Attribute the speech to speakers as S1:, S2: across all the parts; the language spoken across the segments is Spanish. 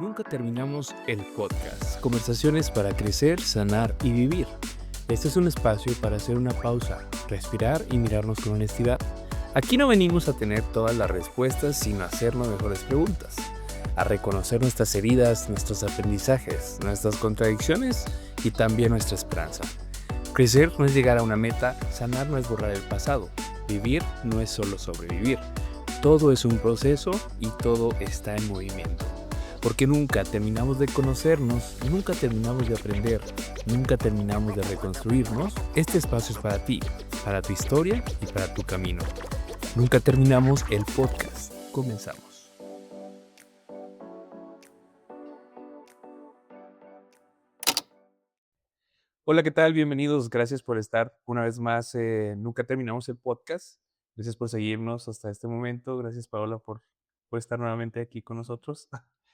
S1: Nunca terminamos el podcast. Conversaciones para crecer, sanar y vivir. Este es un espacio para hacer una pausa, respirar y mirarnos con honestidad. Aquí no venimos a tener todas las respuestas, sino a hacernos mejores preguntas. A reconocer nuestras heridas, nuestros aprendizajes, nuestras contradicciones y también nuestra esperanza. Crecer no es llegar a una meta, sanar no es borrar el pasado. Vivir no es solo sobrevivir. Todo es un proceso y todo está en movimiento. Porque nunca terminamos de conocernos, nunca terminamos de aprender, nunca terminamos de reconstruirnos. Este espacio es para ti, para tu historia y para tu camino. Nunca terminamos el podcast. Comenzamos. Hola, ¿qué tal? Bienvenidos. Gracias por estar una vez más. Nunca terminamos el podcast. Gracias por seguirnos hasta este momento. Gracias, Paola, por estar nuevamente aquí con nosotros,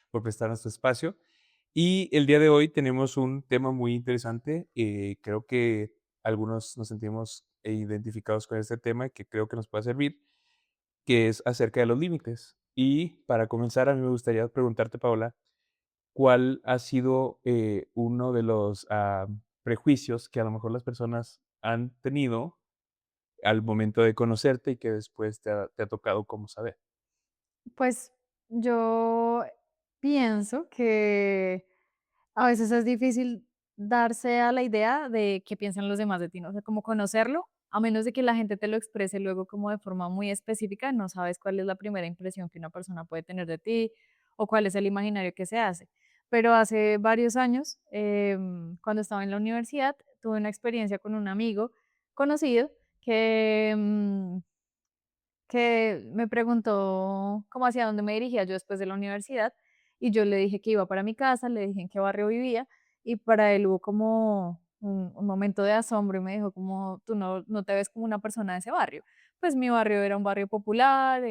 S1: por prestarnos tu espacio. Y el día de hoy tenemos un tema muy interesante. Creo que algunos nos sentimos identificados con este tema que creo que nos puede servir, que es acerca de los límites. Y para comenzar, a mí me gustaría preguntarte, Paola, ¿cuál ha sido uno de los prejuicios que a lo mejor las personas han tenido al momento de conocerte y que después te ha tocado como saber?
S2: Pues yo pienso que a veces es difícil darse a la idea de qué piensan los demás de ti, ¿no? O sea, como conocerlo, a menos de que la gente te lo exprese luego como de forma muy específica, no sabes cuál es la primera impresión que una persona puede tener de ti o cuál es el imaginario que se hace. Pero hace varios años, cuando estaba en la universidad, tuve una experiencia con un amigo conocido que, que me preguntó cómo hacia dónde me dirigía yo después de la universidad y yo le dije que iba para mi casa, le dije en qué barrio vivía y para él hubo como un momento de asombro y me dijo como tú no te ves como una persona de ese barrio. Pues mi barrio era un barrio popular,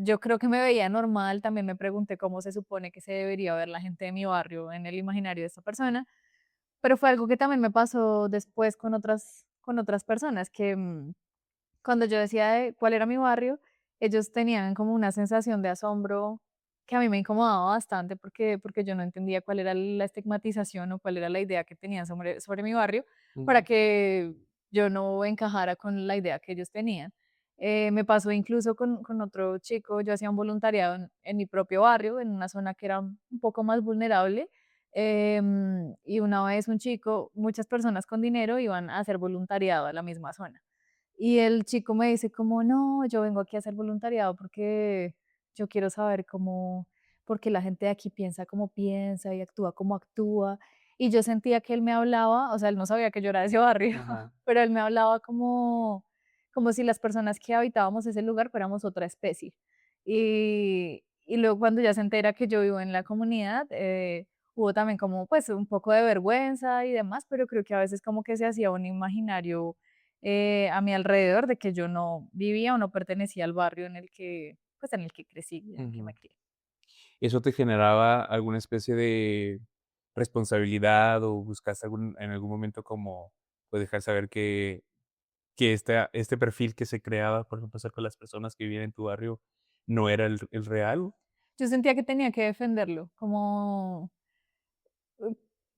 S2: yo creo que me veía normal, también me pregunté cómo se supone que se debería ver la gente de mi barrio en el imaginario de esta persona, pero fue algo que también me pasó después con otras personas que cuando yo decía de cuál era mi barrio, ellos tenían como una sensación de asombro que a mí me incomodaba bastante porque yo no entendía cuál era la estigmatización o cuál era la idea que tenían sobre mi barrio para
S1: Ujú.
S2: que yo no encajara con la idea que ellos tenían. Me pasó incluso con otro chico, yo hacía un voluntariado en mi propio barrio, en una zona que era un poco más vulnerable, y una vez un chico, muchas personas con dinero iban a hacer voluntariado a la misma zona. Y el chico me dice como: "No, yo vengo aquí a hacer voluntariado porque yo quiero saber cómo por qué la gente de aquí piensa como piensa y actúa como actúa". Y yo sentía que él me hablaba, o sea, él no sabía que yo era de ese barrio,
S1: Ajá.
S2: pero él me hablaba como si las personas que habitábamos ese lugar fuéramos otra especie. Y luego cuando ya se entera que yo vivo en la comunidad, hubo también como, pues, un poco de vergüenza y demás, pero creo que a veces como que se hacía un imaginario a mi alrededor de que yo no vivía o no pertenecía al barrio en el que, pues, en el que crecí, en el que me
S1: Ujú.
S2: crié.
S1: ¿Eso te generaba alguna especie de responsabilidad o buscaste en algún momento como, pues, dejar saber que este perfil que se creaba, por ejemplo, acerca de las personas que vivían en tu barrio, no era el real?
S2: Yo sentía que tenía que defenderlo, como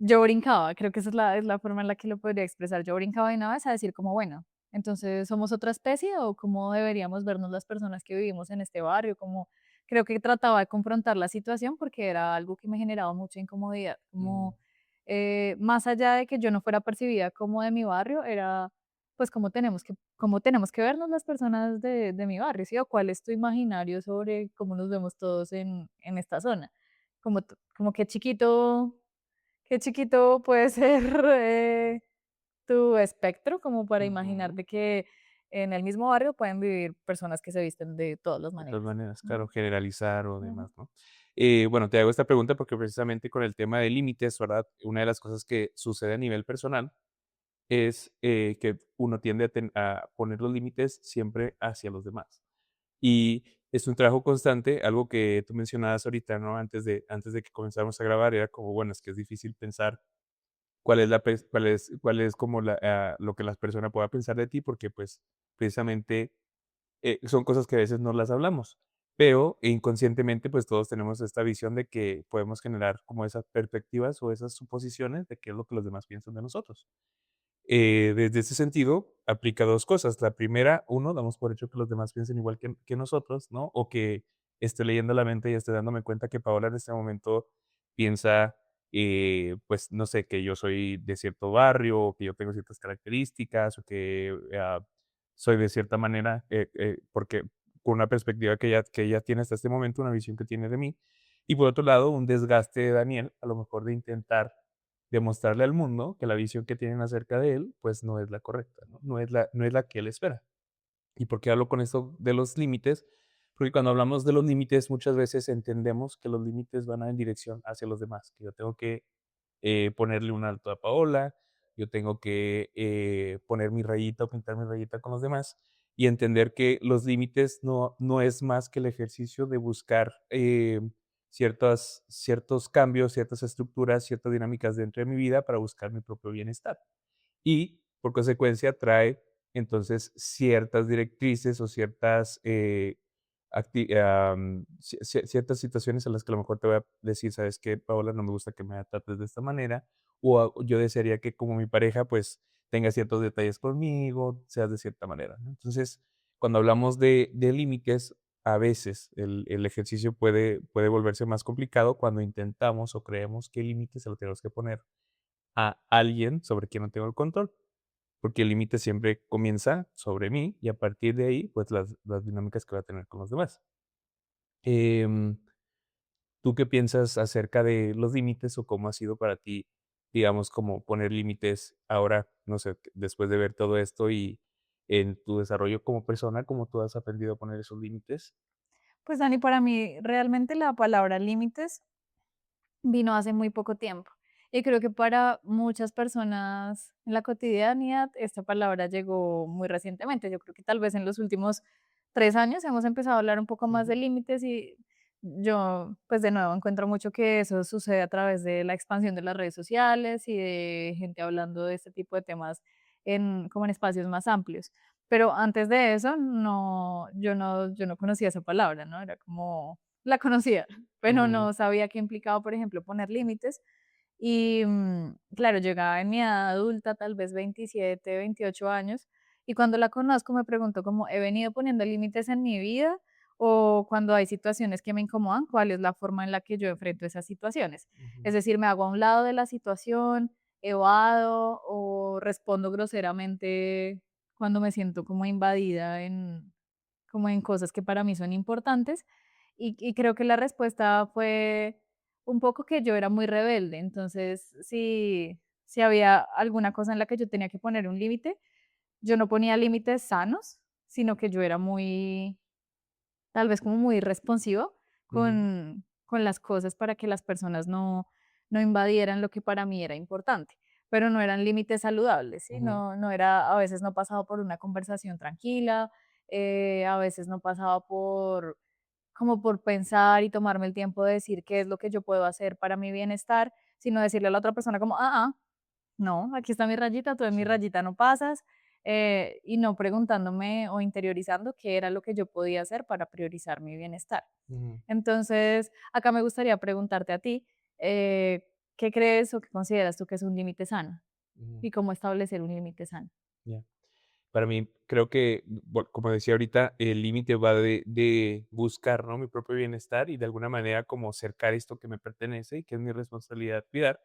S2: yo brincaba, creo que esa es la forma en la que lo podría expresar. Yo brincaba de una vez a decir como, bueno, entonces, ¿somos otra especie o cómo deberíamos vernos las personas que vivimos en este barrio? Como creo que trataba de confrontar la situación porque era algo que me generaba mucha incomodidad,
S1: Mm,
S2: como más allá de que yo no fuera percibida como de mi barrio, era pues cómo tenemos que vernos las personas de mi barrio, ¿sí? O cuál es tu imaginario sobre cómo nos vemos todos en esta zona. Como qué chiquito puede ser tu espectro como para
S1: ujú.
S2: imaginarte que en el mismo barrio pueden vivir personas que se visten de todas las
S1: De todas
S2: maneras.
S1: maneras, claro,
S2: Ujú,
S1: generalizar o
S2: ujú.
S1: demás, ¿no? Bueno, te hago esta pregunta porque precisamente con el tema de límites, ¿verdad? Una de las cosas que sucede a nivel personal es que uno tiende a poner los límites siempre hacia los demás. Y es un trabajo constante, algo que tú mencionabas ahorita, ¿no? Antes de que comenzáramos a grabar, era como, bueno, es que es difícil pensar cuál es como lo que la persona pueda pensar de ti, porque pues precisamente son cosas que a veces no las hablamos. pero inconscientemente, pues todos tenemos esta visión de que podemos generar como esas perspectivas o esas suposiciones de qué es lo que los demás piensan de nosotros. Desde ese sentido, aplica 2 cosas. La primera, uno, damos por hecho que los demás piensen igual que nosotros, ¿no? O que esté leyendo la mente y esté dándome cuenta que Paola en este momento piensa, pues, no sé, que yo soy de cierto barrio, o que yo tengo ciertas características, o que, soy de cierta manera, porque con una perspectiva que ella tiene hasta este momento, una visión que tiene de mí. Y por otro lado, un desgaste de Daniel, a lo mejor de intentar demostrarle al mundo que la visión que tienen acerca de él, pues, no es la correcta, ¿no? No es la que él espera. ¿Y por qué hablo con esto de los límites? Porque cuando hablamos de los límites, muchas veces entendemos que los límites van en dirección hacia los demás, que yo tengo que ponerle un alto a Paola, yo tengo que poner mi rayita o pintar mi rayita con los demás y entender que los límites no es más que el ejercicio de buscar ciertos cambios, ciertas estructuras, ciertas dinámicas dentro de mi vida para buscar mi propio bienestar y por consecuencia trae entonces ciertas directrices o ciertas, ciertas situaciones a las que a lo mejor te voy a decir, ¿sabes qué, Paola? No me gusta que me trates de esta manera, o yo desearía que como mi pareja, pues, tenga ciertos detalles conmigo, seas de cierta manera, ¿no? Entonces, cuando hablamos de límites, a veces el ejercicio puede volverse más complicado cuando intentamos o creemos que el límite se lo tenemos que poner a alguien sobre quien no tengo el control, porque el límite siempre comienza sobre mí y a partir de ahí, pues las dinámicas que voy a tener con los demás. Em, ¿Tú qué piensas acerca de los límites o cómo ha sido para ti, digamos, como poner límites ahora, no sé, después de ver todo esto y en tu desarrollo como persona, cómo tú has aprendido a poner esos límites?
S2: Pues Dani, para mí realmente la palabra límites vino hace muy poco tiempo. Y creo que para muchas personas en la cotidianidad esta palabra llegó muy recientemente. Yo creo que tal vez en los últimos 3 años hemos empezado a hablar un poco más de
S1: Ujú,
S2: límites y yo, pues de nuevo, encuentro mucho que eso sucede a través de la expansión de las redes sociales y de gente hablando de este tipo de temas como en espacios más amplios. Pero antes de eso, no, yo no conocía esa palabra, ¿no? Era como, la conocía, pero
S1: ujú,
S2: no sabía qué implicaba, por ejemplo, poner límites. Y claro, llegaba en mi edad adulta, tal vez 27, 28 años, y cuando la conozco me pregunto como, ¿he venido poniendo límites en mi vida? O cuando hay situaciones que me incomodan, ¿cuál es la forma en la que yo enfrento esas situaciones?
S1: ujú,
S2: Es decir, me hago a un lado de la situación, evado o respondo groseramente cuando me siento como invadida como en cosas que para mí son importantes. Y creo que la respuesta fue un poco que yo era muy rebelde. Entonces, si había alguna cosa en la que yo tenía que poner un límite, yo no ponía límites sanos, sino que yo era muy, tal vez como muy responsivo
S1: ujú,
S2: con las cosas para que las personas no invadieran lo que para mí era importante, pero no eran límites saludables, ¿sí?
S1: ujú,
S2: No era, a veces no pasaba por una conversación tranquila, a veces no pasaba como por pensar y tomarme el tiempo de decir qué es lo que yo puedo hacer para mi bienestar, sino decirle a la otra persona como, no, aquí está mi rayita, tú en mi
S1: sí,
S2: rayita no pasas, y no preguntándome o interiorizando qué era lo que yo podía hacer para priorizar mi bienestar.
S1: ujú,
S2: Entonces, acá me gustaría preguntarte a ti, ¿qué crees o qué consideras tú que es un límite sano?
S1: ujú,
S2: ¿Y cómo establecer un límite sano?
S1: ya. Para mí, creo que, como decía ahorita, el límite va de buscar, ¿no? Mi propio bienestar y de alguna manera como cercar esto que me pertenece y que es mi responsabilidad cuidar.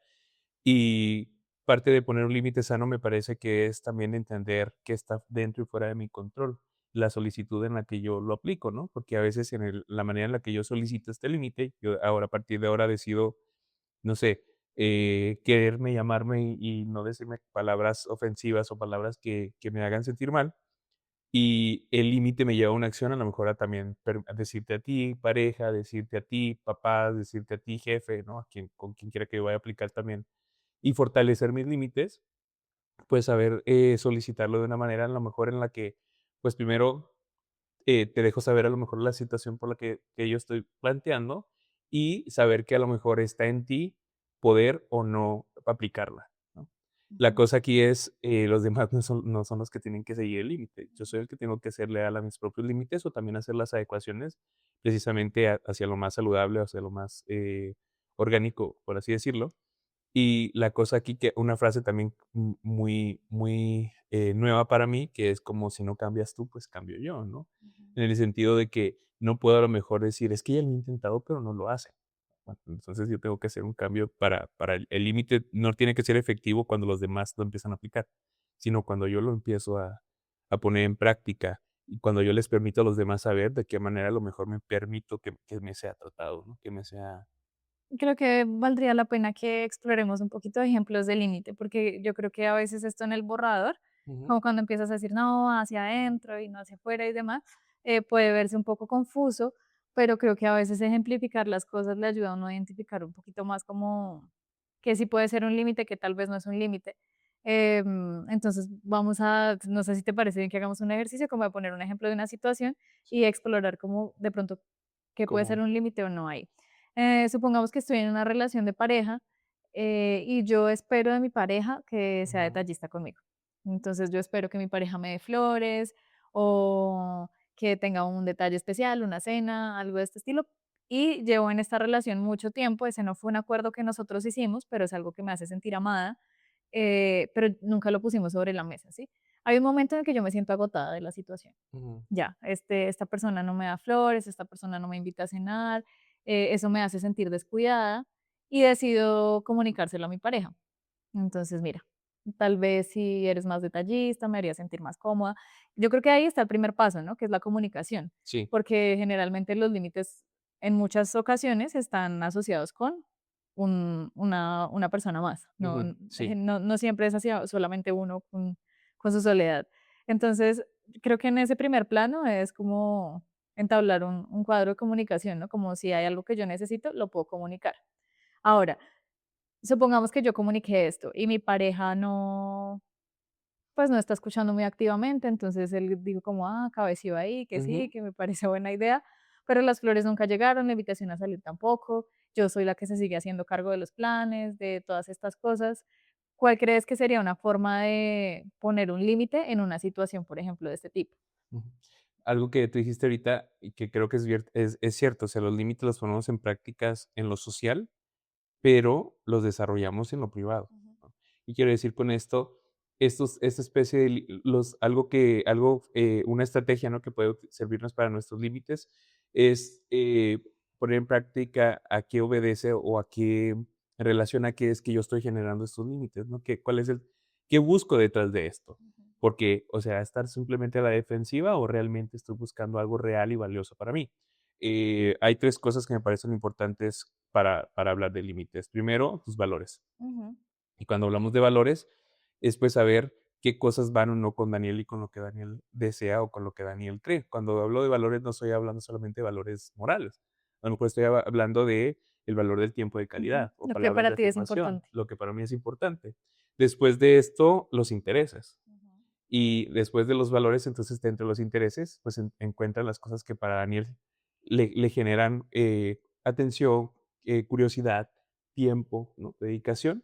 S1: Y parte de poner un límite sano me parece que es también entender que está dentro y fuera de mi control la solicitud en la que yo lo aplico, ¿no? Porque a veces la manera en la que yo solicito este límite, yo ahora a partir de ahora decido, no sé, quererme, llamarme y no decirme palabras ofensivas o palabras que me hagan sentir mal. Y el límite me lleva a una acción, a lo mejor a también a decirte a ti, pareja, decirte a ti, papá, decirte a ti, jefe, ¿no? Con quien quiera que yo vaya a aplicar también. Y fortalecer mis límites, pues saber solicitarlo de una manera a lo mejor en la que, pues primero te dejo saber a lo mejor la situación por la que yo estoy planteando y saber que a lo mejor está en ti poder o no aplicarla, ¿no? La
S2: Ujú.
S1: cosa aquí es, los demás no son los que tienen que seguir el límite. Yo soy el que tengo que ser leal a mis propios límites o también hacer las adecuaciones precisamente hacia lo más saludable, hacia lo más orgánico, por así decirlo. Y la cosa aquí que una frase también muy, muy nueva para mí, que es como si no cambias tú, pues cambio yo, ¿no?
S2: Ujú.
S1: En el sentido de que no puedo a lo mejor decir, es que ya lo he intentado, pero no lo hace. Bueno, entonces yo tengo que hacer un cambio para el límite no tiene que ser efectivo cuando los demás lo empiezan a aplicar, sino cuando yo lo empiezo a poner en práctica y cuando yo les permito a los demás saber de qué manera a lo mejor me permito que me sea tratado, ¿no? Que me sea...
S2: Creo que valdría la pena que exploremos un poquito de ejemplos de límite, porque yo creo que a veces esto en el borrador,
S1: Ujú,
S2: como cuando empiezas a decir no hacia adentro y no hacia afuera y demás, puede verse un poco confuso, pero creo que a veces ejemplificar las cosas le ayuda a uno a identificar un poquito más como que sí puede ser un límite, que tal vez no es un límite. Entonces vamos a, no sé si te parece bien que hagamos un ejercicio como de poner un ejemplo de una situación y explorar cómo de pronto qué puede ser
S1: como
S2: un límite o no ahí. Supongamos que estoy en una relación de pareja y yo espero de mi pareja que sea
S1: ujú,
S2: detallista conmigo. Entonces yo espero que mi pareja me dé flores o que tenga un detalle especial, una cena, algo de este estilo. Y llevo en esta relación mucho tiempo, ese no fue un acuerdo que nosotros hicimos, pero es algo que me hace sentir amada, pero nunca lo pusimos sobre la mesa, ¿sí? Hay un momento en el que yo me siento agotada de la situación.
S1: ujú,
S2: Ya, esta persona no me da flores, esta persona no me invita a cenar, eso me hace sentir descuidada y decido comunicárselo a mi pareja. Entonces, mira, tal vez si eres más detallista, me haría sentir más cómoda. Yo creo que ahí está el primer paso, ¿no? Que es la comunicación,
S1: sí,
S2: porque generalmente los límites en muchas ocasiones están asociados con una persona más, no,
S1: ujú, sí.
S2: no siempre es hacia solamente uno con su soledad. Entonces, creo que en ese primer plano es como entablar un cuadro de comunicación, ¿no? Como si hay algo que yo necesito, lo puedo comunicar. Ahora, supongamos que yo comuniqué esto y mi pareja no, pues no está escuchando muy activamente, entonces él digo como, ah, cabeció ahí, que sí,
S1: Ujú,
S2: que me parece buena idea, pero las flores nunca llegaron, la invitación a salir tampoco, yo soy la que se sigue haciendo cargo de los planes, de todas estas cosas. ¿Cuál crees que sería una forma de poner un límite en una situación, por ejemplo, de este tipo?
S1: ujú. Algo que tú dijiste ahorita y que creo que es cierto, o sea, los límites los ponemos en prácticas en lo social, pero los desarrollamos en lo privado,
S2: Ujú,
S1: ¿no? Y quiero decir con esto, esta especie de una estrategia, ¿no? Que puede servirnos para nuestros límites es poner en práctica a qué obedece o a qué en relación a qué es que yo estoy generando estos límites, ¿no? ¿Cuál es qué busco detrás de esto?
S2: ujú,
S1: Porque, o sea, estar simplemente a la defensiva o realmente estoy buscando algo real y valioso para mí. Hay tres cosas que me parecen importantes para hablar de límites. Primero, tus valores.
S2: ujú,
S1: Y cuando hablamos de valores, es pues saber qué cosas van o no con Daniel y con lo que Daniel desea o con lo que Daniel cree. Cuando hablo de valores, no estoy hablando solamente de valores morales. A lo mejor estoy hablando de el valor del tiempo de
S2: ujú.
S1: calidad o
S2: Lo que
S1: palabras de
S2: para ti es
S1: afirmación,
S2: importante.
S1: lo que para mí es importante. Después de esto, los intereses.
S2: Ujú,
S1: Y después de los valores, entonces, dentro de los intereses, pues encuentran las cosas que para Daniel le generan atención, curiosidad, tiempo, ¿no? Dedicación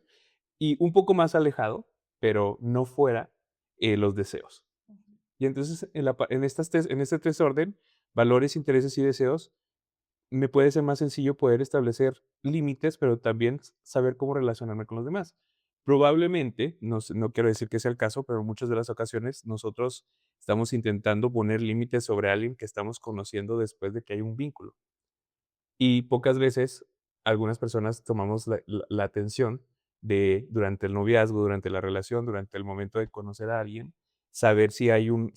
S1: y un poco más alejado, pero no fuera los deseos.
S2: ujú,
S1: Y entonces en este tres orden, valores, intereses y deseos, me puede ser más sencillo poder establecer límites, pero también saber cómo relacionarme con los demás. Probablemente, no quiero decir que sea el caso, pero en muchas de las ocasiones nosotros estamos intentando poner límites sobre alguien que estamos conociendo después de que hay un vínculo. Y pocas veces algunas personas tomamos la atención de, durante el noviazgo, durante la relación, durante el momento de conocer a alguien, saber si hay un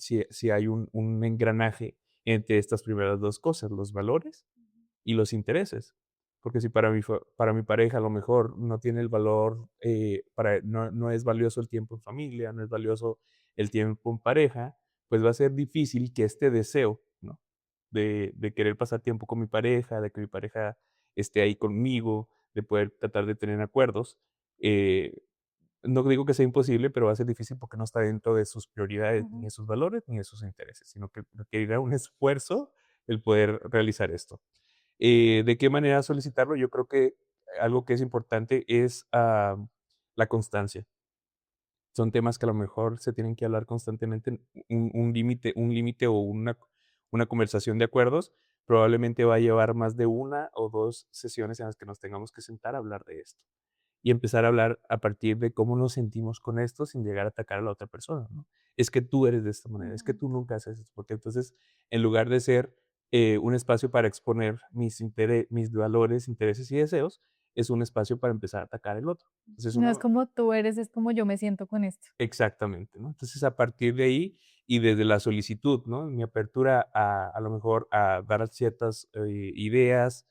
S1: engranaje entre estas primeras dos cosas, los valores y los intereses. Porque si para mi pareja a lo mejor no tiene el valor, no es valioso el tiempo en familia, no es valioso el tiempo en pareja, pues va a ser difícil que este deseo, ¿no? De querer pasar tiempo con mi pareja, de que mi pareja esté ahí conmigo, de poder tratar de tener acuerdos. eh, no digo que sea imposible, pero va a ser difícil porque no está dentro de sus prioridades, ni
S2: ujú.
S1: de sus valores, ni de sus intereses, sino que requerirá un esfuerzo el poder realizar esto. ¿De qué manera solicitarlo? Yo creo que algo que es importante es la constancia. son temas que a lo mejor se tienen que hablar constantemente, un límite o una conversación de acuerdos, probablemente va a llevar más de una o 2 sesiones en las que nos tengamos que sentar a hablar de esto. Y empezar a hablar a partir de cómo nos sentimos con esto sin llegar a atacar a la otra persona, ¿no? Es que tú eres de esta manera, es que
S2: Ujú.
S1: tú nunca haces esto, porque entonces, en lugar de ser, un espacio para exponer mis valores, intereses y deseos, es un espacio para empezar a atacar el otro. Entonces,
S2: No
S1: una
S2: es como tú eres, es como yo me siento con esto.
S1: exactamente, ¿no? Entonces, a partir de ahí y desde la solicitud, ¿no? Mi apertura a lo mejor a dar ciertas, ideas,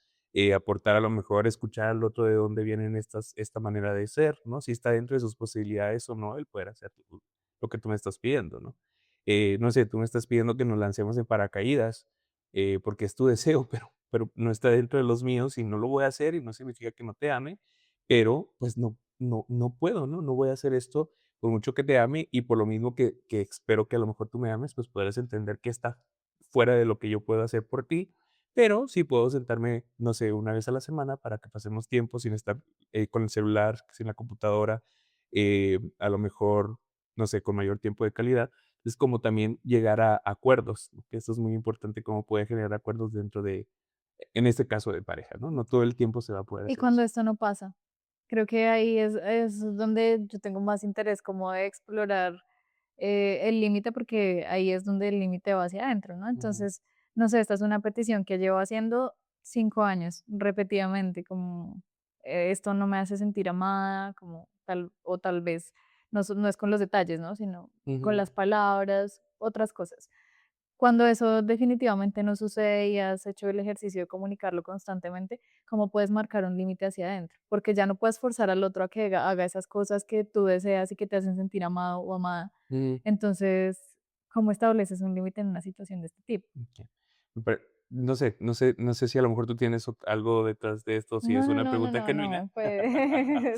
S1: aportar a lo mejor escuchar al otro de dónde vienen esta manera de ser, ¿no? Si está dentro de sus posibilidades o no el poder hacer lo que tú me estás pidiendo, ¿no? No sé, tú me estás pidiendo que nos lancemos en paracaídas, porque es tu deseo, pero no está dentro de los míos y no lo voy a hacer y no significa que no te ame, pero, pues, no puedo, ¿no? No voy a hacer esto por mucho que te ame y por lo mismo que espero que a lo mejor tú me ames, pues podrás entender que está fuera de lo que yo puedo hacer por ti, pero sí puedo sentarme, no sé, una vez a la semana para que pasemos tiempo sin estar con el celular, sin la computadora, a lo mejor, no sé, con mayor tiempo de calidad. Es como también llegar a acuerdos, ¿no? Que eso es muy importante, cómo puede generar acuerdos dentro de, en este caso de pareja, ¿no? No todo el tiempo se va a poder
S2: Y
S1: hacer
S2: cuando
S1: eso.
S2: esto no pasa, creo que ahí es donde yo tengo más interés como de explorar el límite, porque ahí es donde el límite va hacia adentro, ¿no?
S1: Ujú,
S2: Entonces, no sé, esta es una petición que llevo haciendo 5 años repetidamente, como esto no me hace sentir amada, como tal, o tal vez no es con los detalles, ¿no? Sino con
S1: ujú.
S2: las palabras, otras cosas. Cuando eso definitivamente no sucede y has hecho el ejercicio de comunicarlo constantemente, ¿cómo puedes marcar un límite hacia adentro? Porque ya no puedes forzar al otro a que haga esas cosas que tú deseas y que te hacen sentir amado o amada.
S1: Mm.
S2: Entonces, ¿cómo estableces un límite en una situación de este tipo?
S1: Okey. No sé si a lo mejor tú tienes algo detrás de esto, si
S2: No,
S1: es
S2: no,
S1: una
S2: no, no,
S1: pregunta
S2: no,
S1: genuina,
S2: no, pues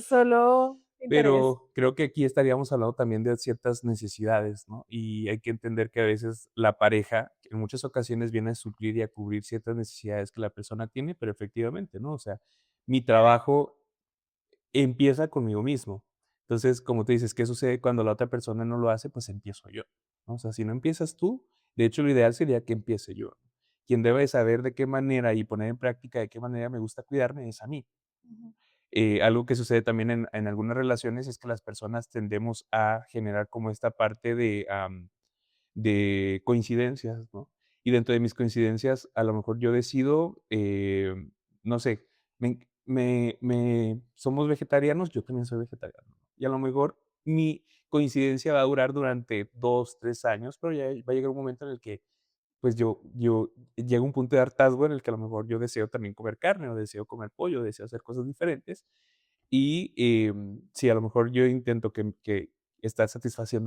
S2: solo interés.
S1: pero creo que aquí estaríamos hablando también de ciertas necesidades, ¿no? Y hay que entender que a veces la pareja, en muchas ocasiones, viene a suplir y a cubrir ciertas necesidades que la persona tiene, pero efectivamente, ¿no? O sea, mi trabajo empieza conmigo mismo. Entonces, como tú dices, ¿qué sucede cuando la otra persona no lo hace? Pues empiezo yo, ¿no? O sea, si no empiezas tú, de hecho, lo ideal sería que empiece yo. Quien debe saber de qué manera y poner en práctica de qué manera me gusta cuidarme es a mí.
S2: Ujú,
S1: Algo que sucede también en algunas relaciones es que las personas tendemos a generar como esta parte de coincidencias, ¿no? Y dentro de mis coincidencias, a lo mejor yo decido, no sé, somos vegetarianos, yo también soy vegetariano, ¿no? Y a lo mejor mi coincidencia va a durar durante 2 3 años, pero ya va a llegar un momento en el que, pues, yo llega un punto de hartazgo en el que a lo mejor yo deseo también comer carne, o deseo comer pollo, deseo hacer cosas diferentes, y, si a lo mejor yo intento que estar satisfacer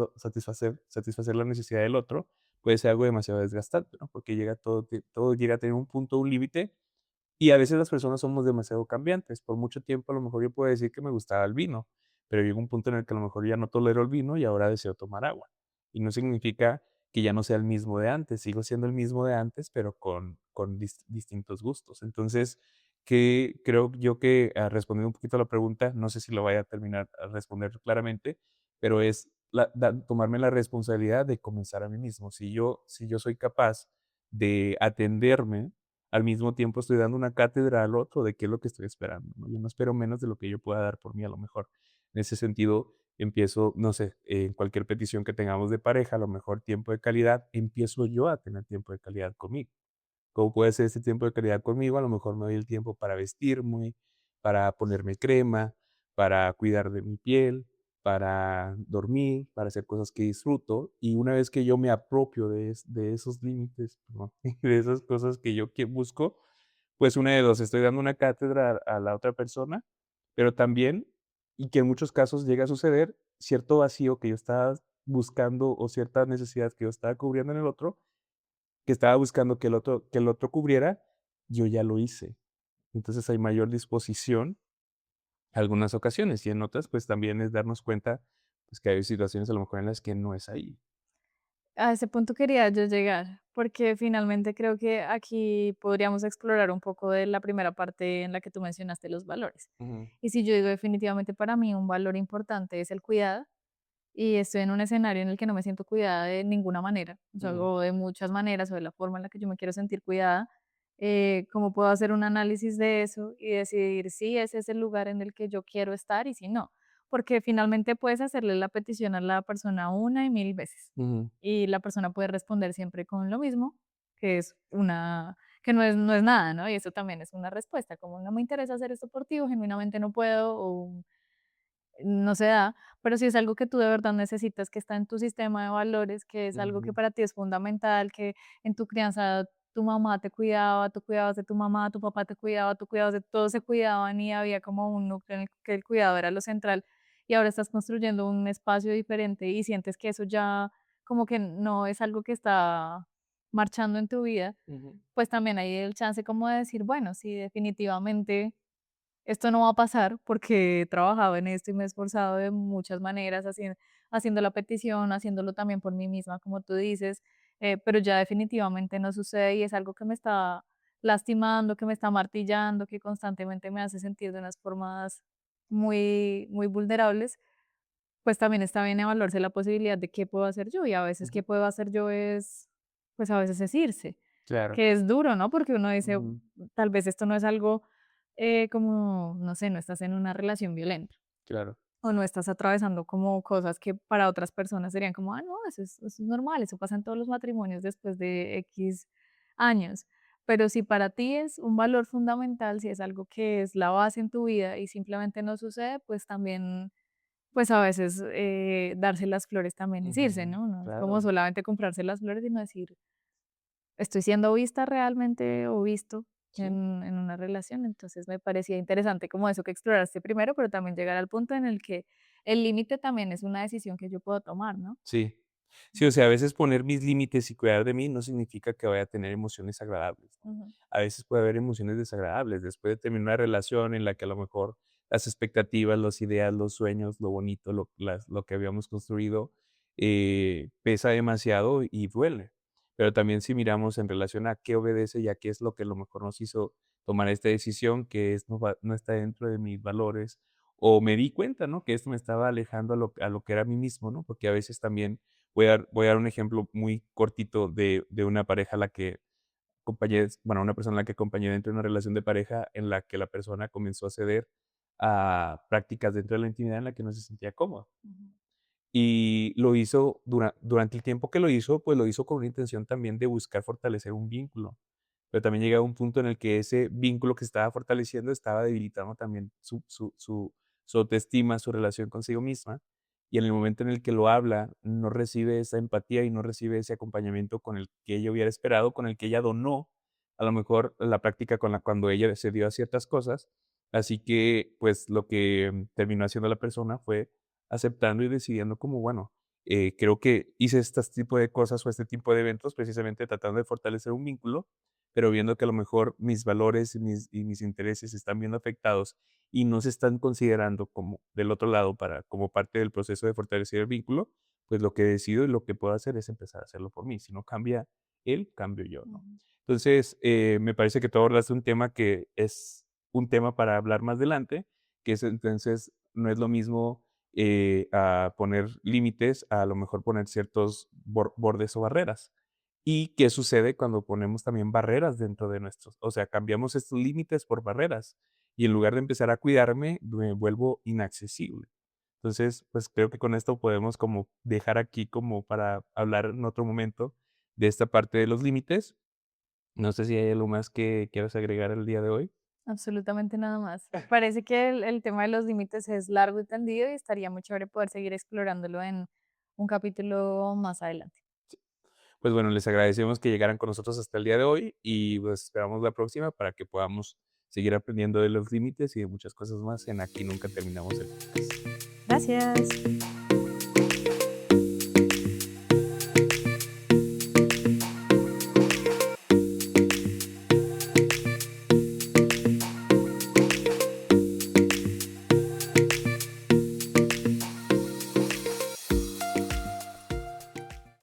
S1: la necesidad del otro, puede ser algo demasiado desgastante, ¿no? Porque todo llega a tener un punto, un límite, y a veces las personas somos demasiado cambiantes. Por mucho tiempo, a lo mejor yo puedo decir que me gustaba el vino, pero llega un punto en el que a lo mejor ya no tolero el vino y ahora deseo tomar agua. Y no significa que ya no sea el mismo de antes, sigo siendo el mismo de antes, pero con distintos gustos. Entonces, que creo yo que, respondiendo un poquito a la pregunta, no sé si lo vaya a terminar a responder claramente, pero es tomarme la responsabilidad de comenzar a mí mismo. Si yo soy capaz de atenderme, al mismo tiempo estoy dando una cátedra al otro de qué es lo que estoy esperando, ¿no? Yo no espero menos de lo que yo pueda dar por mí, a lo mejor. En ese sentido, empiezo, no sé, en cualquier petición que tengamos de pareja, a lo mejor tiempo de calidad, empiezo yo a tener tiempo de calidad conmigo. ¿Cómo puede ser ese tiempo de calidad conmigo? A lo mejor me doy el tiempo para vestirme, para ponerme crema, para cuidar de mi piel, para dormir, para hacer cosas que disfruto. Y una vez que yo me apropio de esos límites, ¿no? De esas cosas que yo busco, pues una de dos, estoy dando una cátedra a la otra persona, pero también, y que en muchos casos llega a suceder, cierto vacío que yo estaba buscando o cierta necesidad que yo estaba cubriendo en el otro, que estaba buscando que el otro cubriera, yo ya lo hice. Entonces, hay mayor disposición algunas ocasiones, y en otras, pues, también es darnos cuenta, pues, que hay situaciones a lo mejor en las que no es ahí.
S2: A ese punto quería yo llegar, porque finalmente creo que aquí podríamos explorar un poco de la primera parte en la que tú mencionaste los valores.
S1: Ujú,
S2: Y si yo digo definitivamente para mí un valor importante es el cuidado, y estoy en un escenario en el que no me siento cuidada de ninguna manera, o sea,
S1: Ujú,
S2: o de muchas maneras, o de la forma en la que yo me quiero sentir cuidada, ¿cómo puedo hacer un análisis de eso y decidir si ese es el lugar en el que yo quiero estar y si no? Porque finalmente puedes hacerle la petición a la persona una y mil veces,
S1: ujú,
S2: y la persona puede responder siempre con lo mismo, que es una que no es nada, ¿no? Y eso también es una respuesta, como no me interesa hacer esto por ti, o genuinamente no puedo, o no se da, pero si es algo que tú de verdad necesitas, que está en tu sistema de valores, que es algo que
S1: ujú,
S2: para ti es fundamental, que en tu crianza tu mamá te cuidaba, tú cuidabas de tu mamá, tu papá te cuidaba, tú cuidabas de todos se cuidaban y había como un núcleo en el que el cuidado era lo central y ahora estás construyendo un espacio diferente y sientes que eso ya como que no es algo que está marchando en tu vida,
S1: ujú,
S2: pues también hay el chance como de decir, bueno, sí, definitivamente esto no va a pasar porque he trabajado en esto y me he esforzado de muchas maneras haciendo la petición, haciéndolo también por mí misma, como tú dices, pero ya definitivamente no sucede y es algo que me está lastimando, que me está martillando, que constantemente me hace sentir de unas formas muy, muy vulnerables, pues también está bien evaluarse la posibilidad de qué puedo hacer yo y a veces
S1: ujú.
S2: qué puedo hacer yo es, pues a veces es irse,
S1: Claro.
S2: que es duro, ¿no? Porque uno dice,
S1: Ujú,
S2: tal vez esto no es algo como, no sé, no estás en una relación violenta
S1: claro.
S2: o no estás atravesando como cosas que para otras personas serían como, ah, no, eso es normal, eso pasa en todos los matrimonios después de X años. Pero si para ti es un valor fundamental, si es algo que es la base en tu vida y simplemente no sucede, pues también, pues a veces darse las flores también es irse,
S1: Ujú,
S2: ¿no? No es como
S1: claro.
S2: solamente comprarse las flores, sino decir, estoy siendo vista realmente o visto
S1: Sí.
S2: en una relación. Entonces me parecía interesante como eso que exploraste primero, pero también llegar al punto en el que el límite también es una decisión que yo puedo tomar, ¿no?
S1: Sí. Sí, o sea, a veces poner mis límites y cuidar de mí no significa que vaya a tener emociones agradables, ¿no?
S2: Ujú,
S1: A veces puede haber emociones desagradables después de terminar una relación en la que a lo mejor las expectativas, las ideas, los sueños, lo bonito, lo que habíamos construido, pesa demasiado y duele. Pero también si miramos en relación a qué obedece y a qué es lo que a lo mejor nos hizo tomar esta decisión, que es, no está dentro de mis valores, o me di cuenta, ¿no? Que esto me estaba alejando a lo que era a mí mismo, ¿no? Porque a veces también voy a dar un ejemplo muy cortito de una pareja a la que acompañé, bueno, una persona a la que acompañé dentro de una relación de pareja en la que la persona comenzó a ceder a prácticas dentro de la intimidad en la que no se sentía cómoda.
S2: ujú,
S1: Y lo hizo durante el tiempo que lo hizo, pues lo hizo con una intención también de buscar fortalecer un vínculo. Pero también llegaba un punto en el que ese vínculo que estaba fortaleciendo estaba debilitando también su autoestima, su relación consigo misma. Y en el momento en el que lo habla, no recibe esa empatía y no recibe ese acompañamiento con el que ella hubiera esperado, con el que ella donó, a lo mejor la práctica cuando ella se dio a ciertas cosas. Así que, pues lo que terminó haciendo la persona fue aceptando y decidiendo como, bueno, creo que hice este tipo de cosas o este tipo de eventos precisamente tratando de fortalecer un vínculo, pero viendo que a lo mejor mis valores y mis intereses se están viendo afectados y no se están considerando como del otro lado como parte del proceso de fortalecer el vínculo, pues lo que decido y lo que puedo hacer es empezar a hacerlo por mí. Si no cambia él, cambio yo, ¿no?
S2: ujú,
S1: Entonces, me parece que tú abordaste un tema que es un tema para hablar más adelante, que es entonces no es lo mismo a poner límites, a lo mejor poner ciertos bordes o barreras. ¿Y qué sucede cuando ponemos también barreras dentro de nuestros? O sea, cambiamos estos límites por barreras y en lugar de empezar a cuidarme, me vuelvo inaccesible. Entonces, pues creo que con esto podemos como dejar aquí como para hablar en otro momento de esta parte de los límites. No sé si hay algo más que quieras agregar el día de hoy.
S2: absolutamente nada más. Me parece que el tema de los límites es largo y tendido y estaría muy chévere poder seguir explorándolo en un capítulo más adelante.
S1: Pues bueno, les agradecemos que llegaran con nosotros hasta el día de hoy y pues esperamos la próxima para que podamos seguir aprendiendo de los límites y de muchas cosas más en Aquí Nunca Terminamos el Podcast.
S2: Gracias.